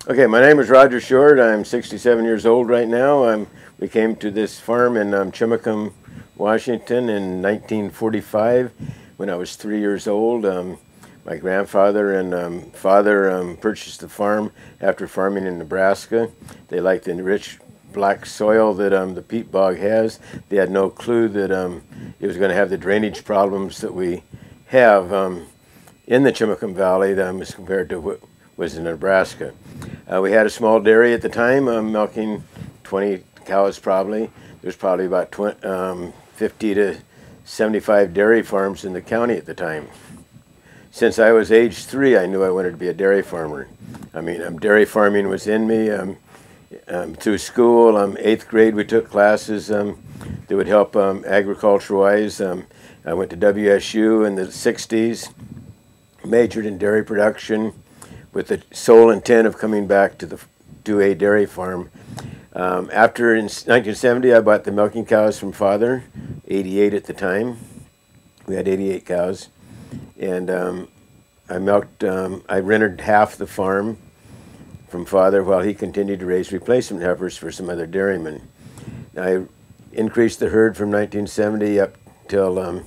Okay, my name is Roger Short. I'm 67 years old right now. We came to this farm in Chimacum, Washington in 1945 when I was 3 years old. My grandfather and father purchased the farm after farming in Nebraska. They liked the rich black soil that the peat bog has. They had no clue that it was going to have the drainage problems that we have in the Chimacum Valley as compared to what was in Nebraska. We had a small dairy at the time, milking 20 cows probably. There's probably about 50 to 75 dairy farms in the county at the time. Since I was age 3, I knew I wanted to be a dairy farmer. I mean, dairy farming was in me. Through school, 8th grade, we took classes that would help agriculture-wise. I went to WSU in the 60s, majored in dairy production, with the sole intent of coming back to do a dairy farm. After in 1970, I bought the milking cows from Father, 88 at the time. We had 88 cows, and I rented half the farm from Father while he continued to raise replacement heifers for some other dairymen. I increased the herd from 1970 up till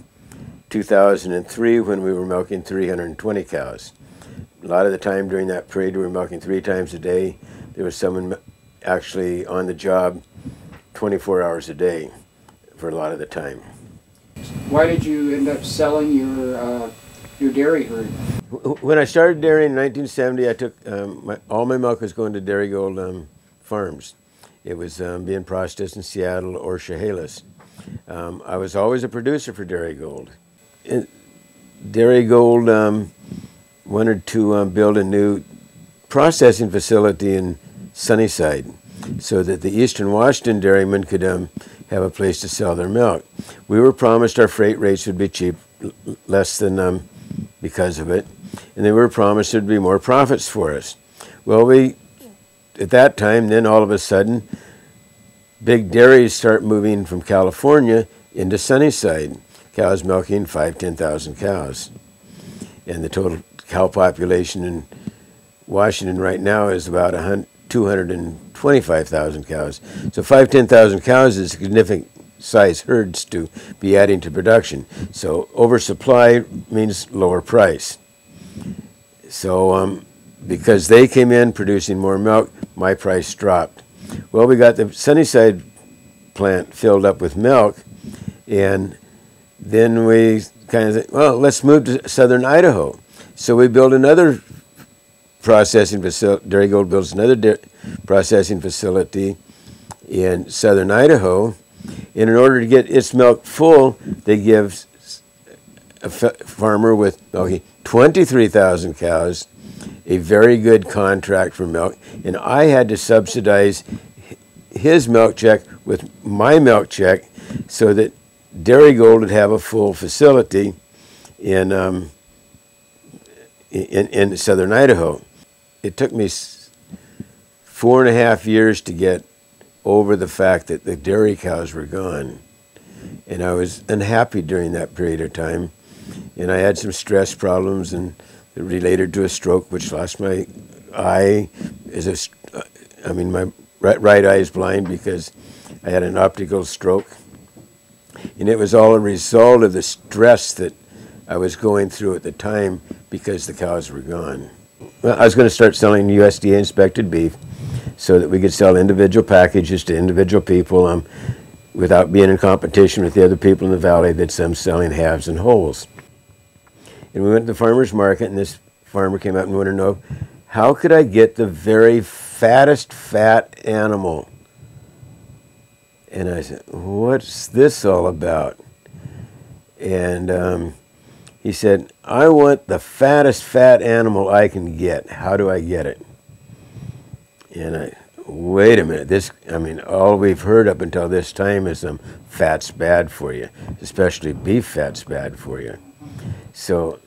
2003 when we were milking 320 cows. A lot of the time during that period, we were milking 3 times a day. There was someone actually on the job 24 hours a day for a lot of the time. Why did you end up selling your dairy herd? When I started dairying in 1970, I took all my milk was going to Dairy Gold farms. It was being processed in Seattle or Chehalis. I was always a producer for Dairy Gold. Dairy Gold wanted to build a new processing facility in Sunnyside so that the Eastern Washington dairymen could have a place to sell their milk. We were promised our freight rates would be cheap, less than because of it, and they were promised there'd be more profits for us. Well, at that time, then all of a sudden, big dairies start moving from California into Sunnyside, cows milking 5,000–10,000 cows. And the total cow population in Washington right now is about 225,000 cows. So 5,000–10,000 cows is significant size herds to be adding to production. So oversupply means lower price. So because they came in producing more milk, my price dropped. Well, we got the Sunnyside plant filled up with milk, and then we kind of think, well, let's move to southern Idaho. So we built another processing facility. Dairy Gold builds another processing facility in southern Idaho. And in order to get its milk full, they give a farmer with 23,000 cows a very good contract for milk. And I had to subsidize his milk check with my milk check so that Dairy Gold would have a full facility in southern Idaho. It took me 4.5 years to get over the fact that the dairy cows were gone. And I was unhappy during that period of time. And I had some stress problems and related to a stroke, which lost my eye. My right eye is blind because I had an optical stroke. And it was all a result of the stress that I was going through at the time because the cows were gone. Well, I was going to start selling USDA inspected beef so that we could sell individual packages to individual people without being in competition with the other people in the valley that's selling halves and wholes. And we went to the farmer's market, and this farmer came up and wanted to know, how could I get the very fattest fat animal? And I said, what's this all about? And he said, I want the fattest fat animal I can get. How do I get it? And wait a minute, all we've heard up until this time is fat's bad for you, especially beef fat's bad for you. So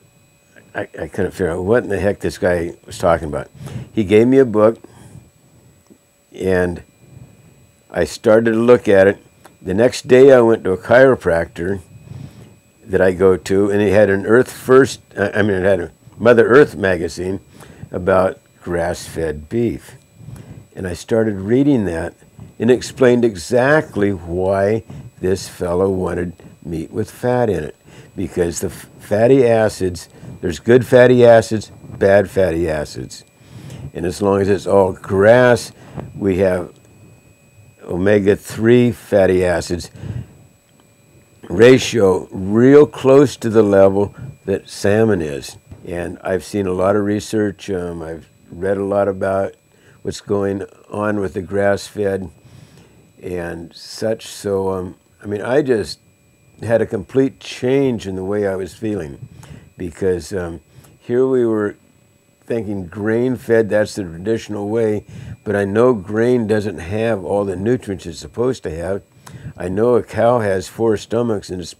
I couldn't figure out what in the heck this guy was talking about. He gave me a book, and I started to look at it. The next day I went to a chiropractor that I go to, and he had an it had a Mother Earth magazine about grass-fed beef. And I started reading that, and it explained exactly why this fellow wanted meat with fat in it. Because the fatty acids, there's good fatty acids, bad fatty acids. And as long as it's all grass, we have omega-3 fatty acids ratio real close to the level that salmon is. And I've seen a lot of research, I've read a lot about what's going on with the grass-fed and such. So, I mean, I just had a complete change in the way I was feeling, because here we were thinking grain-fed, that's the traditional way, but I know grain doesn't have all the nutrients it's supposed to have. I know a cow has 4 stomachs and it's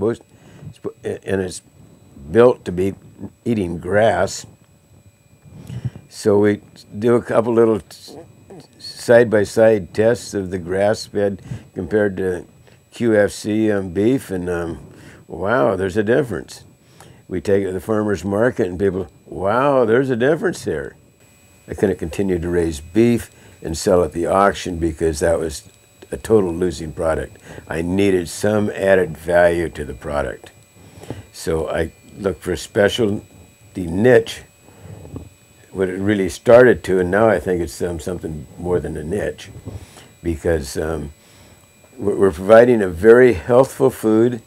built to be eating grass. So we do a couple little side-by-side tests of the grass-fed compared to QFC beef, and wow, there's a difference. We take it to the farmer's market and people, wow, there's a difference there. I couldn't continue to raise beef and sell at the auction because that was a total losing product. I needed some added value to the product. So I looked for a specialty niche, what it really started to, and now I think it's something more than a niche, because we're providing a very healthful food.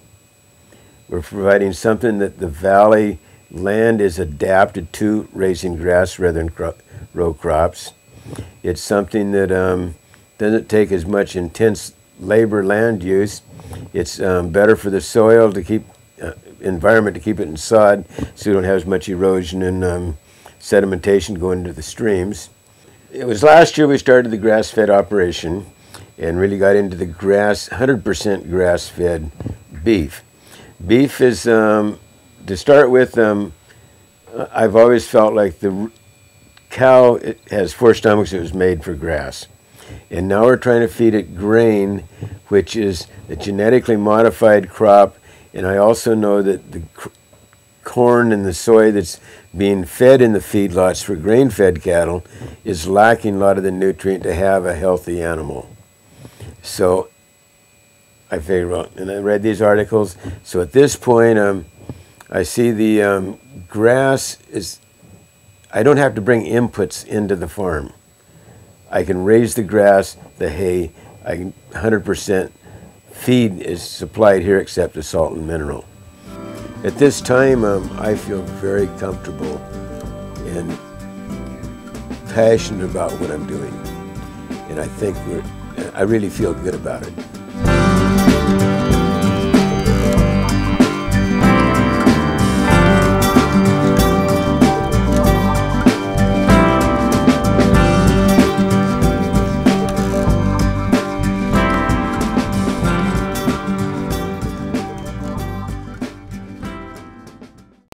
We're providing something that the valley land is adapted to, raising grass rather than row crops. It's something that doesn't take as much intense labor land use. It's better for the soil to keep, environment to keep it in sod, so you don't have as much erosion and sedimentation going into the streams. It was last year we started the grass-fed operation and really got into the 100% grass-fed beef. Beef is, to start with, I've always felt like the cow, it has 4 stomachs, it was made for grass. And now we're trying to feed it grain, which is a genetically modified crop. And I also know that the corn and the soy that's being fed in the feedlots for grain-fed cattle is lacking a lot of the nutrient to have a healthy animal. So I figured, well, and I read these articles. So at this point, I see the grass is, I don't have to bring inputs into the farm. I can raise the grass, the hay, I can 100% feed is supplied here except the salt and mineral. At this time, I feel very comfortable and passionate about what I'm doing. And I think I really feel good about it.